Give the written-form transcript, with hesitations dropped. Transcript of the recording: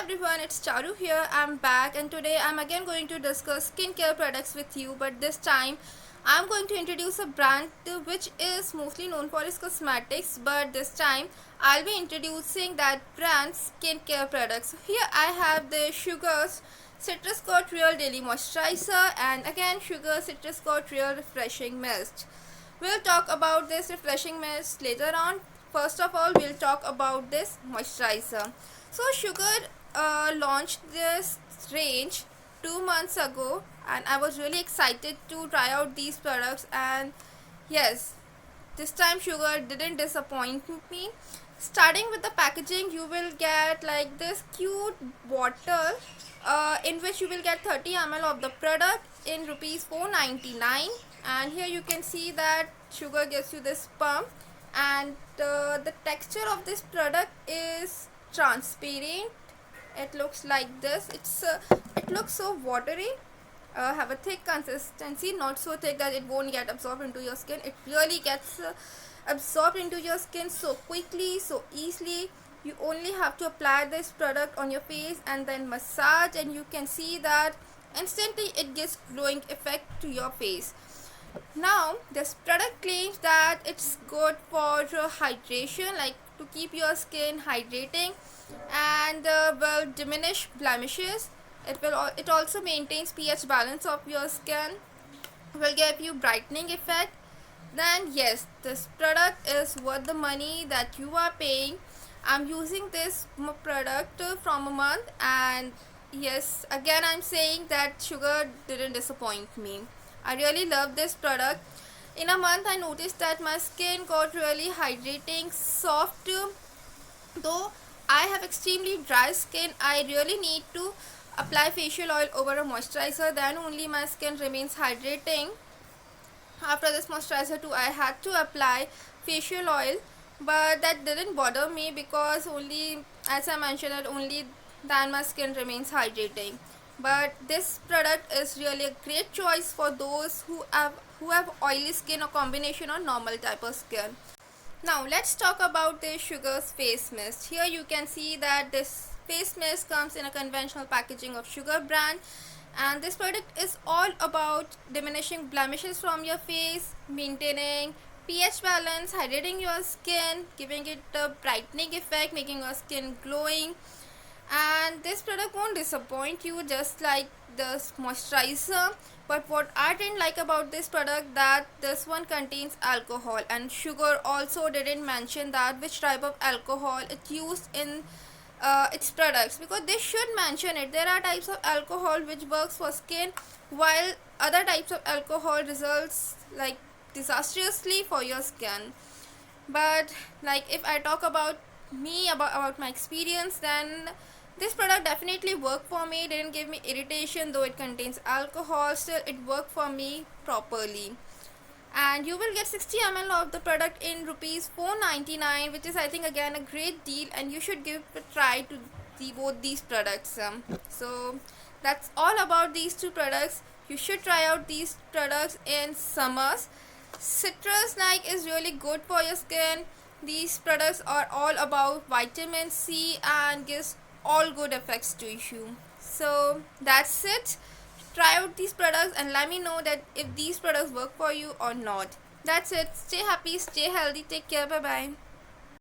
everyone, it's Charu here. I'm back and today I'm again going to discuss skincare products with you, but this time I'm going to introduce a brand which is mostly known for its cosmetics, but this time I'll be introducing that brand's skincare products. Here I have the Sugar's Citrus Coat Real Daily Moisturizer and again Sugar Citrus Coat Real Refreshing Mist. We'll talk about this refreshing mist later on. First of all, we'll talk about this moisturizer. So Sugar launched this range 2 months ago and I was really excited to try out these products, and yes, this time Sugar didn't disappoint me. Starting with the packaging, you will get like this cute bottle in which you will get 30 ml of the product in rupees 499, and here you can see that Sugar gives you this pump, and the texture of this product is transparent. It looks like this. It looks so watery, have a thick consistency, not so thick that it won't get absorbed into your skin. It really gets absorbed into your skin so quickly, so easily. You only have to apply this product on your face and then massage, and you can see that instantly it gives glowing effect to your face. Now this product claims that it's good for hydration, like to keep your skin hydrating, and will diminish blemishes. It also maintains pH balance of your skin, will give you brightening effect. Then yes, this product is worth the money that you are paying. I'm using this product from a month, and yes, again I'm saying that Sugar didn't disappoint me. I really love this product. In a month I noticed that my skin got really hydrating, soft. Though I have extremely dry skin, I really need to apply facial oil over a moisturizer, then only my skin remains hydrating. After this moisturizer too, I had to apply facial oil, but that didn't bother me because only, as I mentioned, that only then my skin remains hydrating. But this product is really a great choice for those who have oily skin or combination or normal type of skin. Now let's talk about the Sugar's face mist. Here you can see that this face mist comes in a conventional packaging of Sugar brand, and this product is all about diminishing blemishes from your face, maintaining pH balance, hydrating your skin, giving it a brightening effect, making your skin glowing. And this product won't disappoint you, just like this moisturizer. But what I didn't like about this product, that this one contains alcohol, and Sugar also didn't mention that which type of alcohol it used in its products, because they should mention it. There are types of alcohol which works for skin, while other types of alcohol results like disastrously for your skin. But like if I talk about me, about my experience, then this product definitely worked for me. It didn't give me irritation, though it contains alcohol. Still it worked for me properly. And you will get 60 ml of the product in rupees 499, which is I think again a great deal, and you should give a try to both these products. So that's all about these two products. You should try out these products in summers. Citrus like is really good for your skin. These products are all about vitamin C and gives all good effects to you. So that's it. Try out these products and let me know that if these products work for you or not. That's it. Stay happy, stay healthy, take care, bye bye.